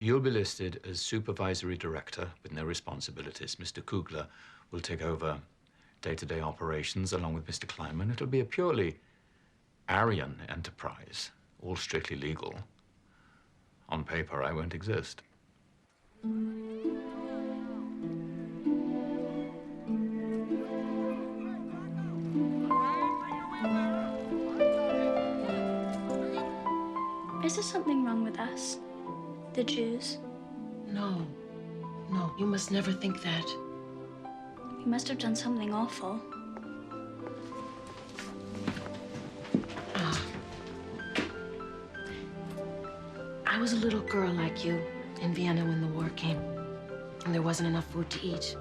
You'll be listed as supervisory director with no responsibilities. Mr. Kugler will take over day-to-day operations along with Mr. Kleinman. It'll be a purely Aryan enterprise, all strictly legal. On paper, I won't exist. Is there something wrong with us? The Jews? No. No, you must never think that. We must have done something awful. I was a little girl like you in Vienna when the war came, and there wasn't enough food to eat.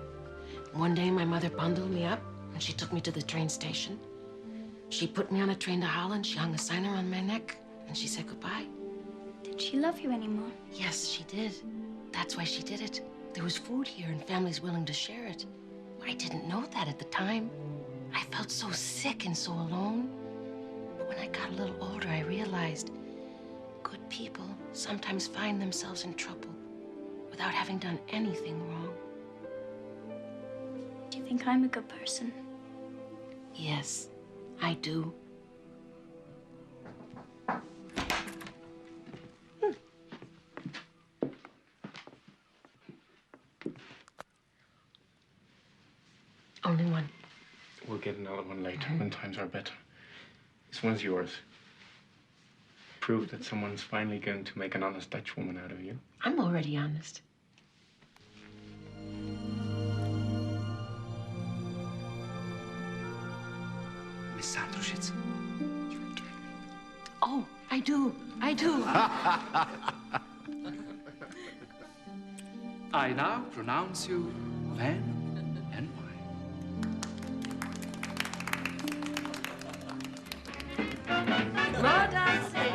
One day, my mother bundled me up, and she took me to the train station. She put me on a train to Holland. She hung a sign around my neck, and she said goodbye. Did she love you anymore? Yes, she did. That's why she did it. There was food here, and families willing to share it. I didn't know that at the time. I felt so sick and so alone. But when I got a little older, I realized good people sometimes find themselves in trouble without having done anything wrong. Do you think I'm a good person? Yes, I do. Only one. We'll get another one later when times are better. This one's yours. Prove that someone's finally going to make an honest Dutch woman out of you. I'm already honest. Miss Sandrushitz. Oh, I do. I do. I now pronounce you man and wife. More dancing.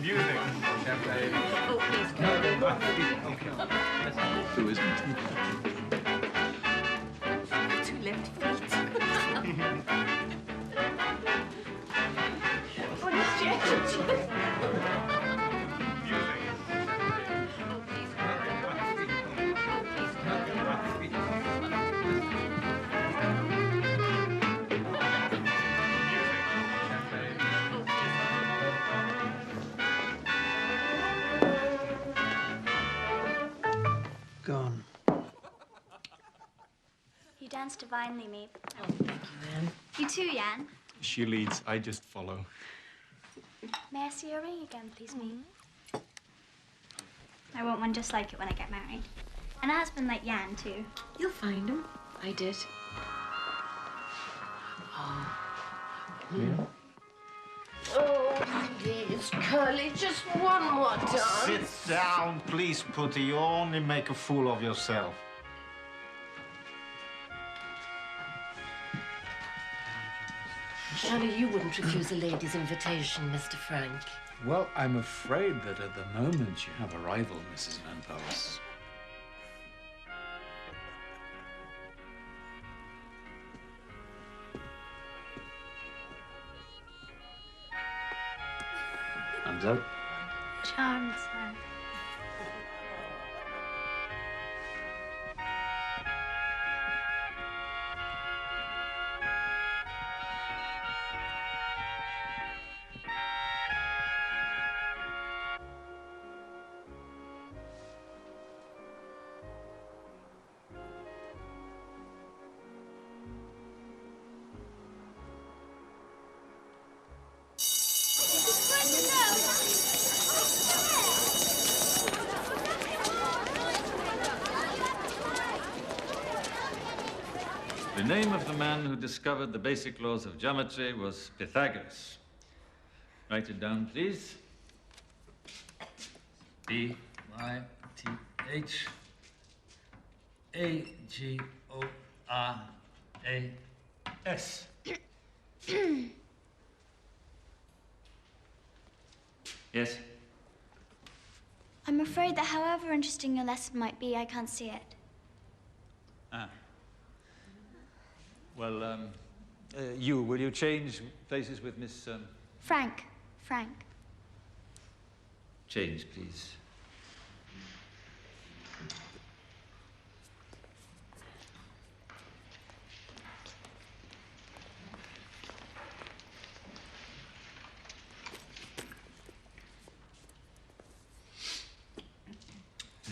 Music. Champagne. Oh, please go. Who isn't? Two left feet. Oh, this Gone. You dance divinely, Meep. Oh, thank you, Anne. You too, Jan. She leads, I just follow. May I see your ring again, please, Meep? I want one just like it when I get married. And a husband like Jan, too. You'll find him. I did. Oh. Yeah. Oh, please, Curly, just one more dance. Sit down, please, Putty. You only make a fool of yourself. Surely you wouldn't refuse a lady's invitation, Mr. Frank. Well, I'm afraid that at the moment you have a rival, Mrs. Van Pels. Thumbs up. Charmed, sir. The name of the man who discovered the basic laws of geometry was Pythagoras. Write it down, please. Pythagoras. Yes? I'm afraid that however interesting your lesson might be, I can't see it. Ah. Well, will you change places with Miss... Frank. Change, please.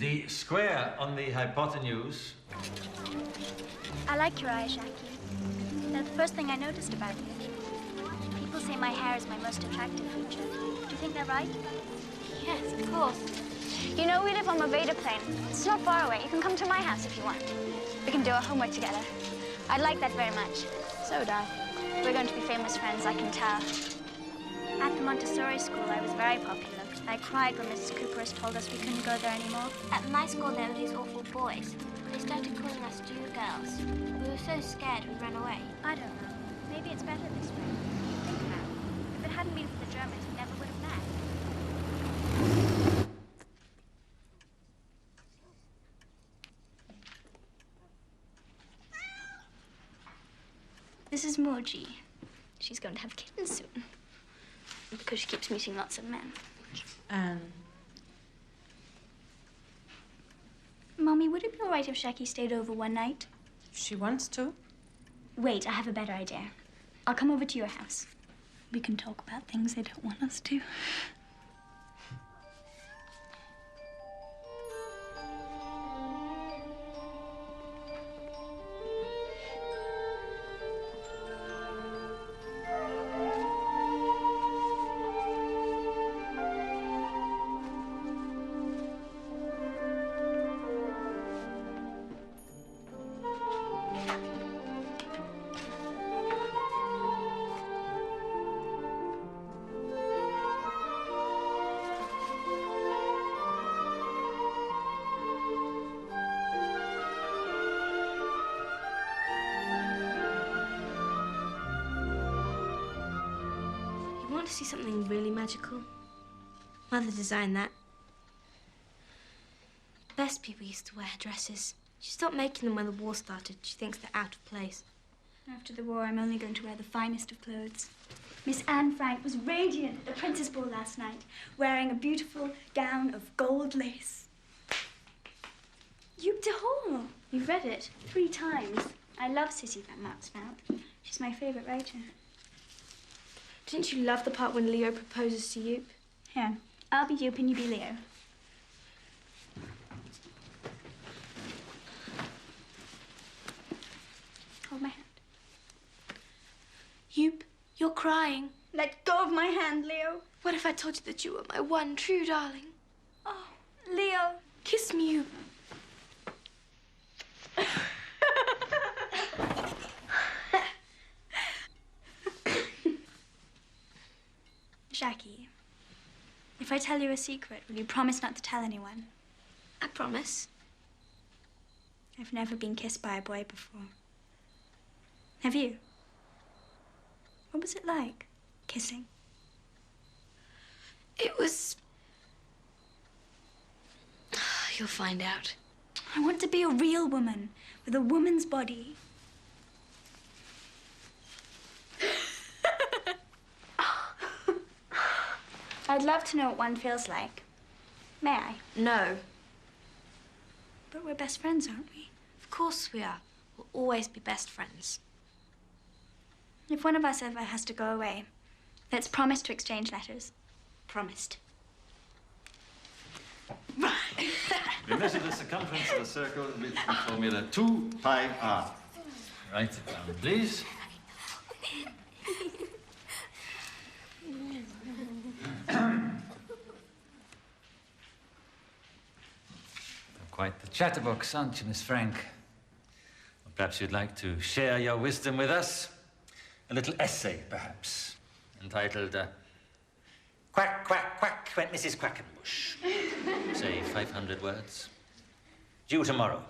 The square on the hypotenuse. I like your eyes, Jackie. They're the first thing I noticed about you. People say my hair is my most attractive feature. Do you think they're right? Yes, of course. You know, we live on Maveda Plain. It's not far away. You can come to my house if you want. We can do our homework together. I'd like that very much. So would I. We're going to be famous friends, I can tell. At the Montessori school, I was very popular. I cried when Mrs. Cooper's told us we couldn't go there anymore. At my school, there were these awful boys. They started calling us Jew girls. We were so scared we ran away. I don't know. Maybe it's better this way. Think about it. If it hadn't been for the Germans, we never would have met. This is Moji. She's going to have kittens soon. Because she keeps meeting lots of men. Mommy, would it be all right if Jackie stayed over one night? If she wants to. Wait, I have a better idea. I'll come over to your house. We can talk about things they don't want us to. Want to see something really magical? Mother designed that. The best people used to wear dresses. She stopped making them when the war started. She thinks they're out of place. After the war, I'm only going to wear the finest of clothes. Miss Anne Frank was radiant at the Princess Ball last night, wearing a beautiful gown of gold lace. You've de Hall. You've read it 3 times. I love Sissy van Matsveld. She's my favorite writer. Didn't you love the part when Leo proposes to Joop? Here, I'll be Joop and you be Leo. Hold my hand. Joop, you're crying. Let go of my hand, Leo. What if I told you that you were my one true darling? Oh, Leo. Kiss me, Joop. Jackie, if I tell you a secret, will you promise not to tell anyone? I promise. I've never been kissed by a boy before. Have you? What was it like, kissing? It was... You'll find out. I want to be a real woman with a woman's body. I'd love to know what one feels like. May I? No. But we're best friends, aren't we? Of course we are. We'll always be best friends. If one of us ever has to go away, let's promise to exchange letters. Promised. We measure the circumference of a circle with the formula 2 pi r. Write it down, please. Quite the chatterbox, aren't you, Miss Frank? Well, perhaps you'd like to share your wisdom with us? A little essay, perhaps, entitled, Quack, quack, quack, went Mrs. Quackenbush. Say 500 words. Due tomorrow.